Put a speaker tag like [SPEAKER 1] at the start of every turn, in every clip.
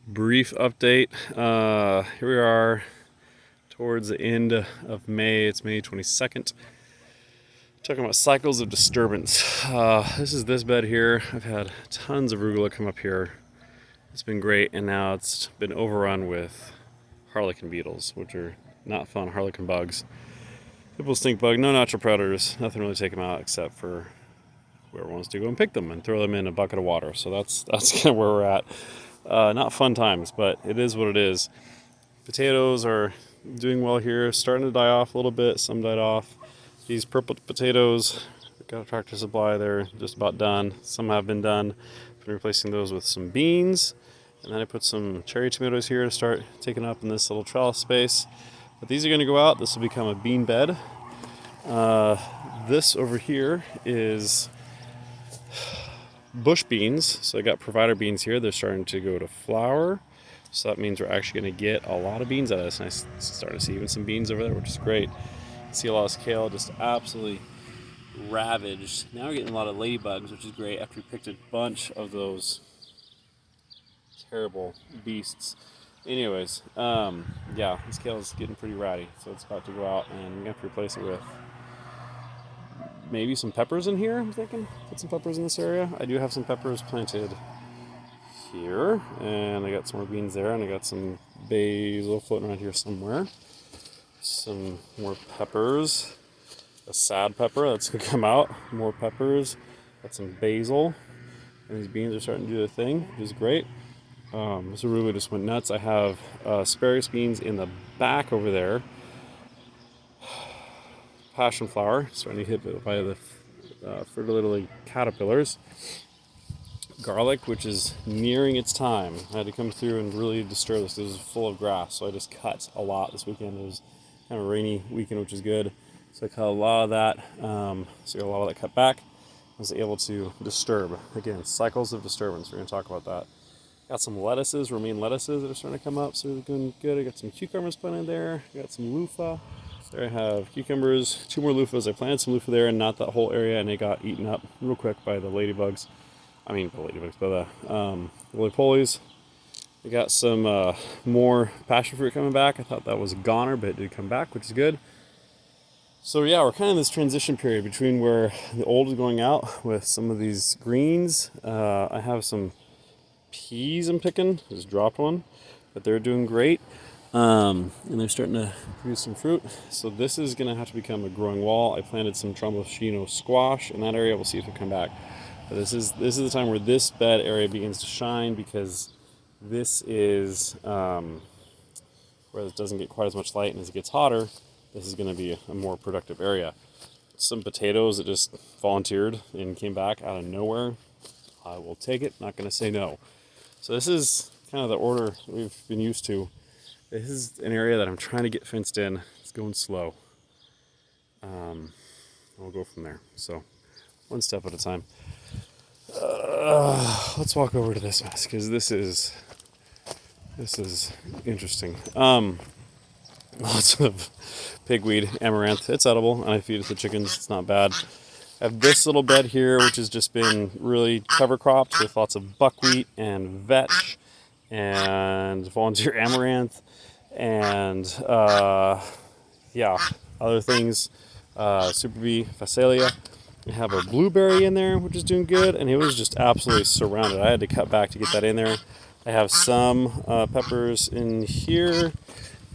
[SPEAKER 1] Brief update. Here we are towards the end of May. It's May 22nd. Talking about cycles of disturbance. This is this bed here. I've had tons of arugula come up here. It's been great, and now it's been overrun with harlequin beetles, which are not fun. Harlequin bugs. Typical stink bug. No natural predators. Nothing really take them out except for whoever wants to go and pick them and throw them in a bucket of water. So that's kind of where we're at. Not fun times, but it is what it is. Potatoes are doing well here, starting to die off a little bit. Some died off. These purple potatoes, got a Tractor Supply, they're just about done. Some have been done. I've been replacing those with some beans. And then I put some cherry tomatoes here to start taking up in this little trellis space. But these are going to go out. This will become a bean bed. This over here is bush beans. So I got provider beans here. They're starting to go to flower. So that means we're actually going to get a lot of beans out of this. And I'm starting to see even some beans over there, which is great. See a lot of kale just absolutely ravaged. Now we're getting a lot of ladybugs, which is great after we picked a bunch of those terrible beasts. Anyways, yeah, this kale is getting pretty ratty. So it's about to go out, and we have to replace it with maybe some peppers in here, I'm thinking. Put some peppers in this area. I do have some peppers planted here, and I got some more beans there, and I got some basil floating around here somewhere. Some more peppers. A sad pepper that's gonna come out. More peppers. Got some basil. And these beans are starting to do their thing, which is great. This really just went nuts. I have asparagus beans in the back over there. Passion flower, starting to hit by the fertility caterpillars. Garlic, which is nearing its time. I had to come through and really disturb this. This is full of grass, so I just cut a lot this weekend. It was kind of a rainy weekend, which is good. So I cut a lot of that. So I got a lot of that cut back. I was able to disturb. Again, cycles of disturbance. We're going to talk about that. Got some lettuces, romaine lettuces that are starting to come up, so they're doing good. I got some cucumbers planted there. I got some loofah. There I have cucumbers, 2 more loofahs. I planted some loofah there and not that whole area, and they got eaten up real quick by the ladybugs. By the roly-polies. I got some more passion fruit coming back. I thought that was a goner, but it did come back, which is good. So yeah, we're kind of in this transition period between where the old is going out with some of these greens. I have some peas I'm picking. Just dropped one, but they're doing great. And they're starting to produce some fruit. So this is going to have to become a growing wall. I planted some Tromboncino squash in that area. We'll see if it come back. But this is the time where this bed area begins to shine, because this is where it doesn't get quite as much light, and as it gets hotter, this is going to be a more productive area. Some potatoes that just volunteered and came back out of nowhere. I will take it, not going to say no. So this is kind of the order we've been used to. This is an area that I'm trying to get fenced in. It's going slow. We'll go from there. So one step at a time. Let's walk over to this mess, because this is interesting. Lots of pigweed, amaranth. It's edible, and I feed it to the chickens. It's not bad. I have this little bed here, which has just been really cover cropped with lots of buckwheat and vetch and volunteer amaranth and other things. Super bee, phacelia. I have a blueberry in there, which is doing good, and it was just absolutely surrounded. I had to cut back to get that in there. I have some peppers in here.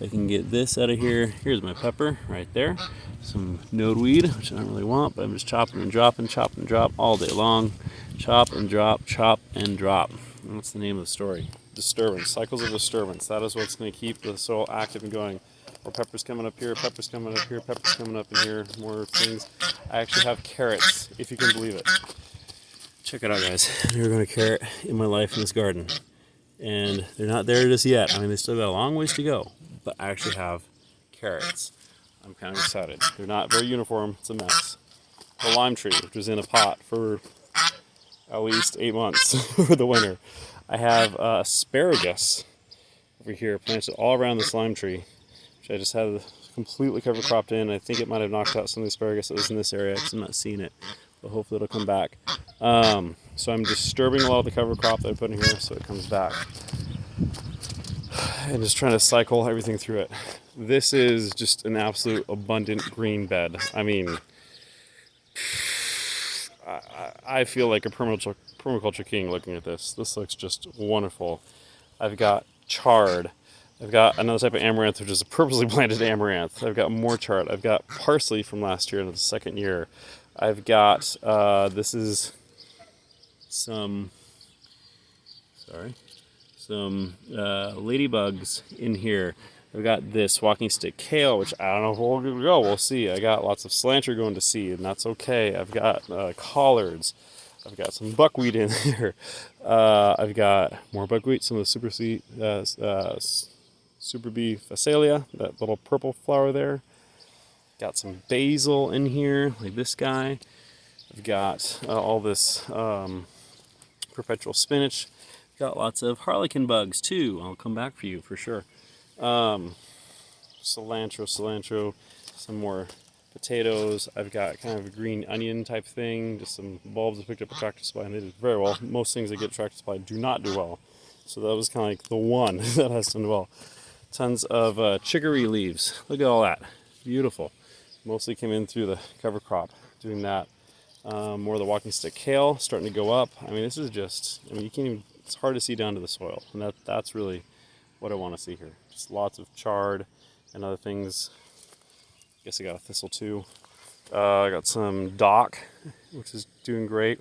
[SPEAKER 1] I can get this out of here. Here's my pepper right there. Some nodeweed, which I don't really want, but I'm just chopping and dropping, chop and drop all day long. Chop and drop, chop and drop. And that's the name of the story. Disturbance, cycles of disturbance. That is what's going to keep the soil active and going. More peppers coming up here, peppers coming up here, peppers coming up in here, more things. I actually have carrots, if you can believe it. Check it out, guys. I've never grown a carrot in my life in this garden. And they're not there just yet. I mean, they still got a long ways to go. But I actually have carrots. I'm kind of excited. They're not very uniform. It's a mess. The lime tree, which was in a pot for at least 8 months for the winter. I have asparagus over here planted all around this lime tree, which I just had completely cover cropped in. I think it might have knocked out some of the asparagus that was in this area, because I'm not seeing it. But hopefully it'll come back. So I'm disturbing a lot of the cover crop that I put in here so it comes back. and just trying to cycle everything through it. This is just an absolute abundant green bed. I mean, I feel like a permaculture king looking at this. This looks just wonderful. I've got chard. I've got another type of amaranth, which is a purposely planted amaranth. I've got more chard. I've got parsley from last year into the second year. I've got, this is some, some ladybugs in here. I've got this walking stick kale, which I don't know if we'll go. We'll see. I got lots of cilantro going to seed, and that's okay. I've got collards. I've got some buckwheat in there. I've got more buckwheat, some of the super bee phacelia, that little purple flower there. Got some basil in here, like this guy. I've got all this perpetual spinach. Got lots of harlequin bugs too. I'll come back for you for sure. Cilantro, some more potatoes. I've got kind of a green onion type thing, just some bulbs I picked up at Tractor Supply, and they did very well. Most things that get Tractor Supply do not do well, so that was kind of like the one that has done well. Tons of chicory leaves. Look at all that, beautiful. Mostly came in through the cover crop, doing that. More of the walking stick kale starting to go up. I mean, this is just, I mean, you can't even, it's hard to see down to the soil, and that's really what I want to see here. Just lots of chard and other things. I guess I got a thistle too. I got some dock, which is doing great.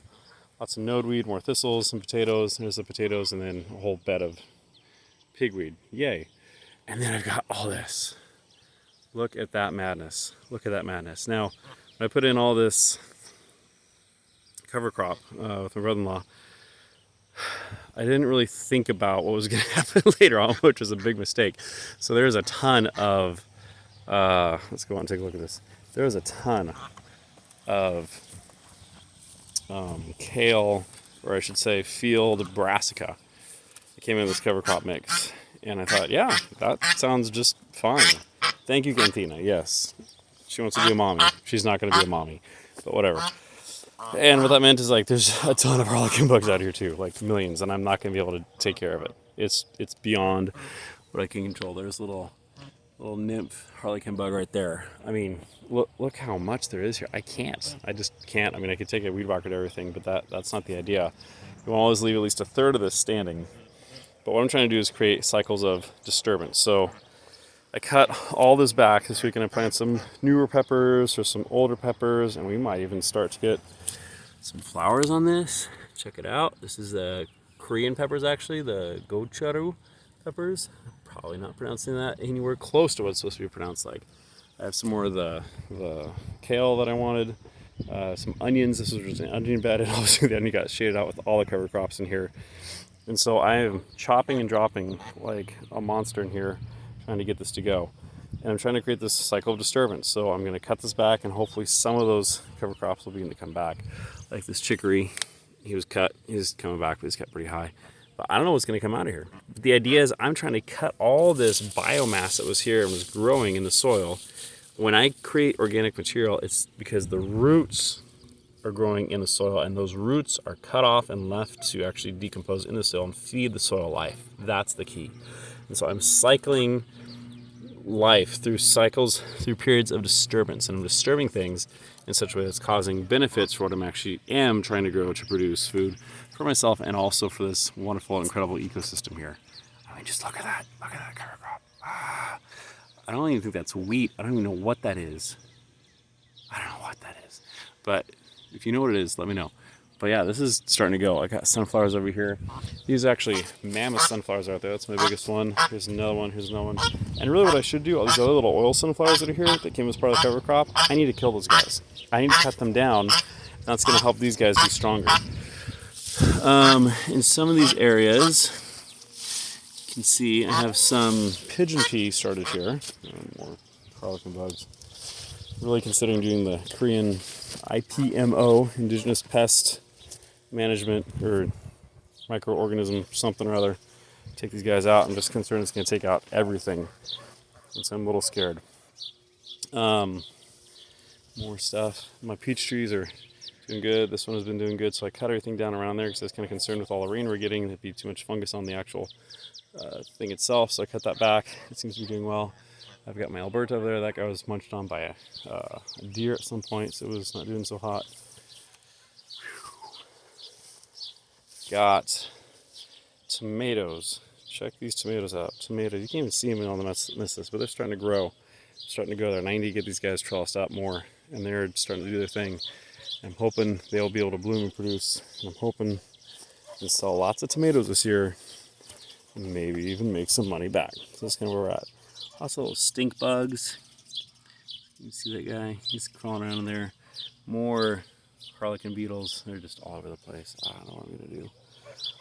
[SPEAKER 1] Lots of nodeweed, more thistles, some potatoes. There's the potatoes, and then a whole bed of pigweed. Yay. And then I've got all this. Look at that madness. Look at that madness. Now, when I put in all this cover crop with my brother-in-law, I didn't really think about what was going to happen later on, which was a big mistake. So there's a ton of, let's go on and take a look at this. There's a ton of kale, or I should say field brassica. It came in this cover crop mix. And I thought, yeah, that sounds just fine. Thank you, Cantina. Yes, she wants to be a mommy. She's not going to be a mommy, but whatever. And what that meant is, like, there's a ton of harlequin bugs out here too, like millions, and I'm not going to be able to take care of it. It's beyond what I can control. There's a little nymph harlequin bug right there. I mean, look how much there is here. I just can't. I mean, I could take a weed whacker to everything, but that's not the idea. You want to always leave at least a third of this standing. But what I'm trying to do is create cycles of disturbance. So I cut all this back this week, and I plant some newer peppers or some older peppers, and we might even start to get some flowers on this. Check it out. This is the Korean peppers, actually, the gochugaru peppers. Probably not pronouncing that anywhere close to what it's supposed to be pronounced like. I have some more of the kale that I wanted, some onions. This was just an onion bed, and obviously the onion got shaded out with all the cover crops in here. And so I am chopping and dropping like a monster in here, trying to get this to go. And I'm trying to create this cycle of disturbance. So I'm going to cut this back, and hopefully some of those cover crops will begin to come back. Like this chicory, he was cut, he's coming back, but he's cut pretty high. But I don't know what's going to come out of here. But the idea is I'm trying to cut all this biomass that was here and was growing in the soil. When I create organic material, it's because the roots are growing in the soil, and those roots are cut off and left to actually decompose in the soil and feed the soil life. That's the key. And so I'm cycling life through cycles, through periods of disturbance, and I'm disturbing things in such a way that's causing benefits for what I'm actually am trying to grow to produce food for myself and also for this wonderful, incredible ecosystem here. I mean, just look at that cover crop. I don't even think that's wheat. I don't even know what that is. But if you know what it is, let me know. But yeah, this is starting to go. I got sunflowers over here. These are actually mammoth sunflowers out there. That's my biggest one. Here's another one. Here's another one. And really what I should do, all these other little oil sunflowers that are here that came as part of the cover crop, I need to kill those guys. I need to cut them down. That's going to help these guys be stronger. In some of these areas, you can see I have some pigeon pea started here. More harlequin bugs. Really considering doing the Korean IPMO, Indigenous Pest Management, or microorganism something or other. Take these guys out. I'm just concerned it's going to take out everything. And so I'm a little scared. More stuff. My peach trees are doing good. This one has been doing good. So I cut everything down around there because I was kind of concerned with all the rain we're getting. There'd be too much fungus on the actual thing itself. So I cut that back. It seems to be doing well. I've got my Alberta over there. That guy was munched on by a deer at some point, so it was not doing so hot. Got tomatoes. Check these tomatoes out. Tomatoes. You can't even see them on the misses, but they're starting to grow. Starting to go there. 90 to get these guys trellised up more, and they're starting to do their thing. I'm hoping they'll be able to bloom and produce. I'm hoping to sell lots of tomatoes this year, and maybe even make some money back. So that's kind of where we're at. Also, little stink bugs. You see that guy? He's crawling around in there. More harlequin beetles. They're just all over the place. I don't know what I'm gonna do.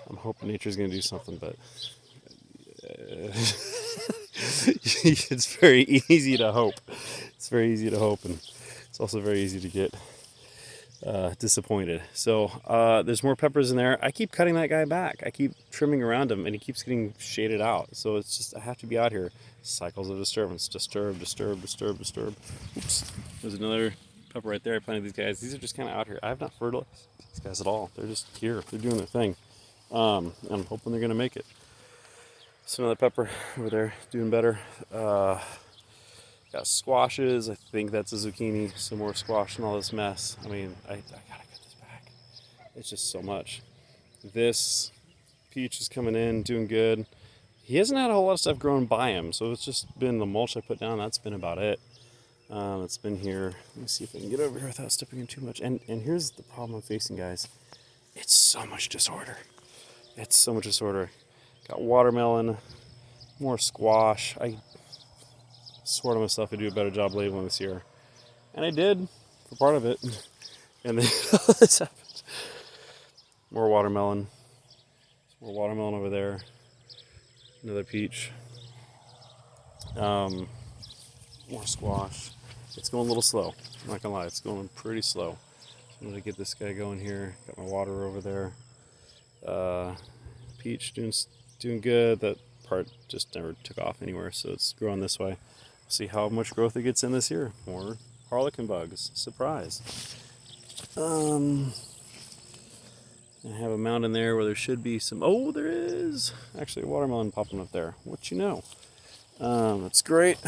[SPEAKER 1] I'm hoping nature's gonna do something, but it's very easy to hope. It's very easy to hope, and it's also very easy to get disappointed. So there's more peppers in there. I keep cutting that guy back. I keep trimming around him, and he keeps getting shaded out. So it's just, I have to be out here. Cycles of disturbance. Disturb. Oops. There's another pepper right there. I planted these guys. These are just kind of out here. I have not fertilized these guys at all. They're just here. They're doing their thing. I'm hoping they're going to make it. So another pepper over there doing better. Got squashes. I think that's a zucchini. Some more squash and all this mess. I mean, I gotta cut this back. It's just so much. This peach is coming in, doing good. He hasn't had a whole lot of stuff growing by him, so it's just been the mulch I put down. That's been about it. It's been here. Let me see if I can get over here without stepping in too much. And here's the problem I'm facing, guys. It's so much disorder. It's so much disorder. Got watermelon, more squash. I swore to myself I'd do a better job labeling this year. And I did for part of it. And then this happened. More watermelon. More watermelon over there. Another peach. More squash. It's going a little slow. I'm not gonna lie, it's going pretty slow. So I'm gonna get this guy going here. Got my water over there. Peach doing good. That part just never took off anywhere, so it's growing this way. See how much growth it gets in this year. More harlequin bugs. Surprise. I have a mound in there where there should be some. Oh, there is actually a watermelon popping up there. What you know? That's great.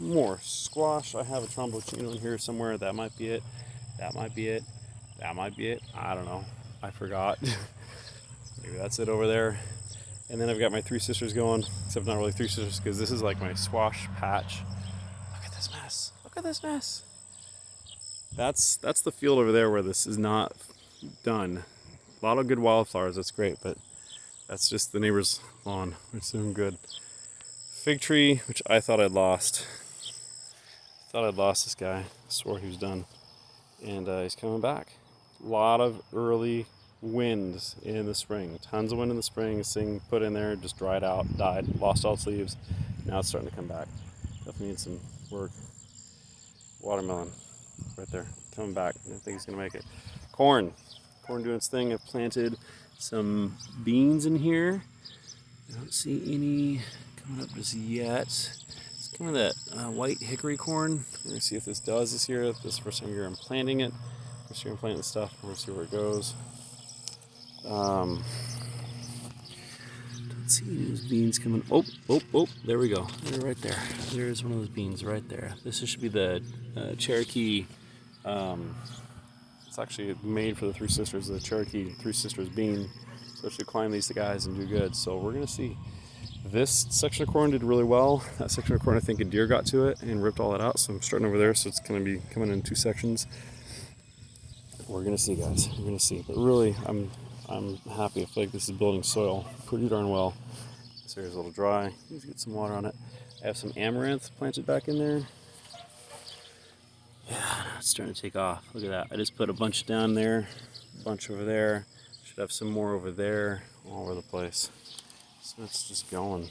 [SPEAKER 1] More squash. I have a tromboncino in here somewhere. That might be it. That might be it. That might be it. I don't know. I forgot. Maybe that's it over there. And then I've got my Three Sisters going, except not really Three Sisters because this is like my squash patch. Look at this mess. Look at this mess. That's the field over there where this is not done. A lot of good wildflowers. That's great, but that's just the neighbor's lawn. It's doing good. Fig tree, which I thought I'd lost. Thought I'd lost this guy. Swore he was done. And he's coming back. A lot of early winds in the spring. Tons of wind in the spring. This thing put in there, just dried out, died, lost all its leaves. Now it's starting to come back. Definitely needs some work. Watermelon, right there, coming back. I think he's gonna make it. Corn doing its thing. I've planted some beans in here. I don't see any coming up just yet. It's kind of that white hickory corn. We're gonna see if this does this year. This is the first time I'm planting it. First year I'm planting stuff. We're gonna see where it goes. Don't see any of those beans coming. Oh, there we go. They're right there. There's one of those beans right there. This should be the Cherokee. It's actually made for the Three Sisters, the Cherokee Three Sisters bean. So it should climb these guys and do good. So we're gonna see. This section of corn did really well. That section of corn, I think a deer got to it and ripped all that out. So I'm starting over there. So it's gonna be coming in 2 sections. We're gonna see, guys. We're gonna see. But really, I'm happy. I feel like this is building soil pretty darn well. This area's a little dry. Let's get some water on it. I have some amaranth planted back in there. Yeah, it's starting to take off. Look at that. I just put a bunch down there, a bunch over there. Should have some more over there, all over the place. So it's just going.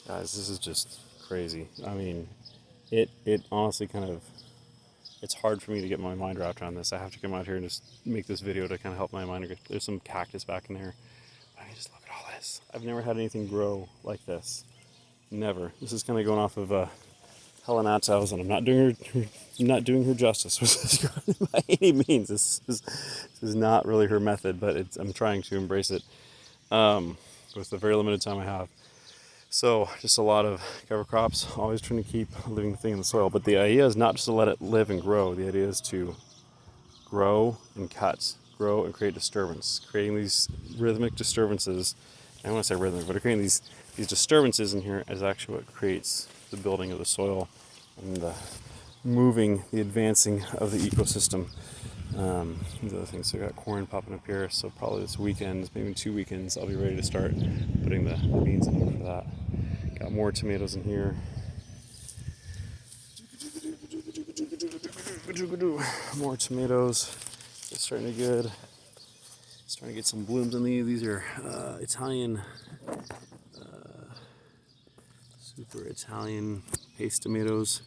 [SPEAKER 1] Guys, this is just crazy. I mean, it honestly kind of, it's hard for me to get my mind wrapped around this. I have to come out here and just make this video to kind of help my mind. There's some cactus back in there. I mean, just look at all this. I've never had anything grow like this. Never. This is kind of going off of Helena, and I'm not doing her justice with this garden by any means. This is not really her method, but I'm trying to embrace it with the very limited time I have. So just a lot of cover crops, always trying to keep a living thing in the soil. But the idea is not just to let it live and grow. The idea is to grow and cut, grow and create disturbance, creating these rhythmic disturbances. I don't want to say rhythmic, but creating these disturbances in here is actually what creates the building of the soil and the moving, the advancing of the ecosystem. These other things. So I got corn popping up here. So probably this weekend, maybe 2 weekends, I'll be ready to start putting the beans in here for that. Got more tomatoes in here. More tomatoes. It's starting to get good. Starting to get some blooms in these. These are Italian, super Italian paste tomatoes.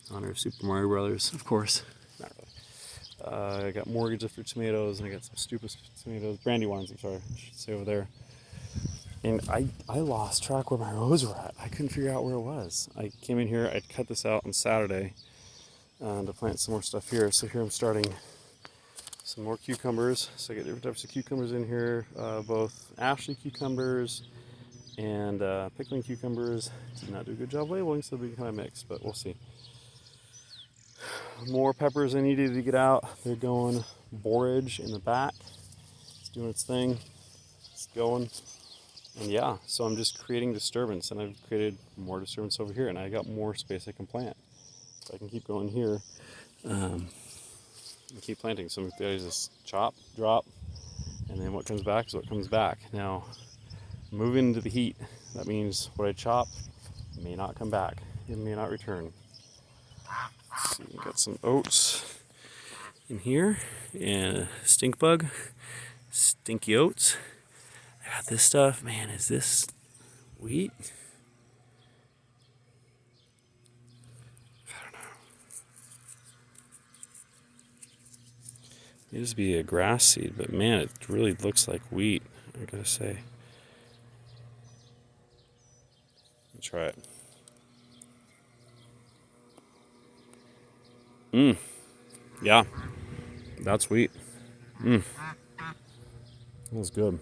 [SPEAKER 1] In honor of Super Mario Brothers, of course. Not really. I got mortgage for tomatoes, and I got some stupid tomatoes, brandywines, I'm sorry, I should say over there. And I lost track where my rows were at. I couldn't figure out where it was. I came in here, I'd cut this out on Saturday to plant some more stuff here. So here I'm starting some more cucumbers. So I get different types of cucumbers in here, both Ashley cucumbers and pickling cucumbers. Did not do a good job labeling, so they'll be kind of mixed, but we'll see. More peppers I needed to get out. They're going. Borage in the back. It's doing its thing. It's going. And yeah, so I'm just creating disturbance, and I've created more disturbance over here, and I got more space I can plant. So I can keep going here and keep planting. So the idea is just chop, drop, and then what comes back is what comes back. Now, moving into the heat, that means what I chop may not come back. It may not return. So we got some oats in here and a stink bug, stinky oats. I got this stuff. Man, is this wheat? I don't know. It used to be a grass seed, but man, it really looks like wheat, I gotta say. Let's try it. Yeah, that's wheat. That's good.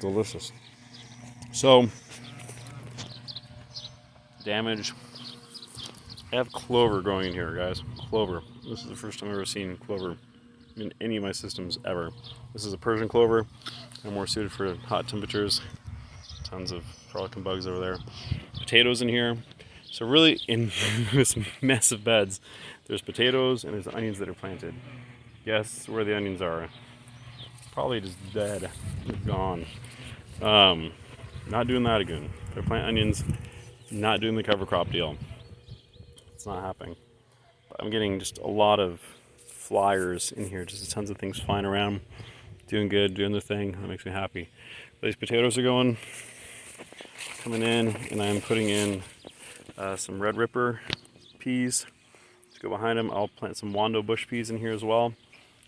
[SPEAKER 1] Delicious. So, damage. I have clover growing in here, guys. Clover. This is the first time I've ever seen clover in any of my systems ever. This is a Persian clover. They're more suited for hot temperatures. Tons of frolic and bugs over there. Potatoes in here. So really, in this mess of beds, there's potatoes and there's onions that are planted. Guess where the onions are? Probably just dead. They're gone. Not doing that again. If I plant onions, not doing the cover crop deal. It's not happening. But I'm getting just a lot of flyers in here. Just tons of things flying around. Doing good, doing their thing. That makes me happy. These potatoes are coming in, and I'm putting in some red ripper peas to go behind them. I'll plant some Wando bush peas in here as well.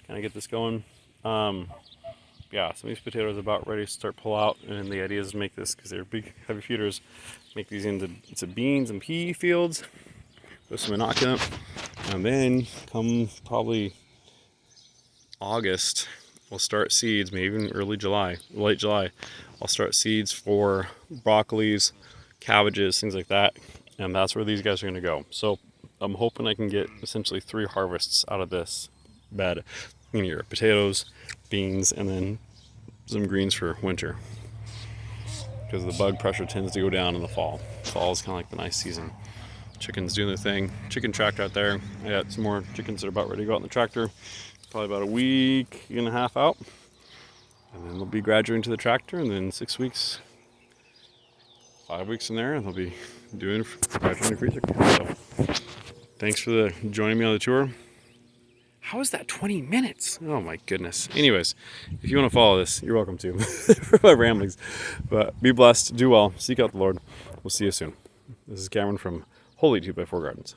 [SPEAKER 1] Kind of get this going. Yeah, some of these potatoes are about ready to start pull out, and the idea is to make this, because they're big, heavy feeders, make these into beans and pea fields with some inoculant, and then come probably August, we'll start seeds, maybe even late July, I'll start seeds for broccolis, cabbages, things like that, and that's where these guys are going to go. So I'm hoping I can get essentially 3 harvests out of this bed. In here, potatoes, beans, and then some greens for winter, because the bug pressure tends to go down in the fall. Fall is kind of like the nice season. Chickens doing their thing. Chicken tractor out there. I got some more chickens that are about ready to go out in the tractor. Probably about a week and a half out, and then they'll be graduating to the tractor, and then 6 weeks, 5 weeks in there, and they'll be doing graduating to freezer. So thanks for joining me on the tour. How is that 20 minutes? Oh my goodness. Anyways, if you want to follow this, you're welcome to for my ramblings. But be blessed, do well, seek out the Lord. We'll see you soon. This is Cameron from Holy 2x4 Gardens.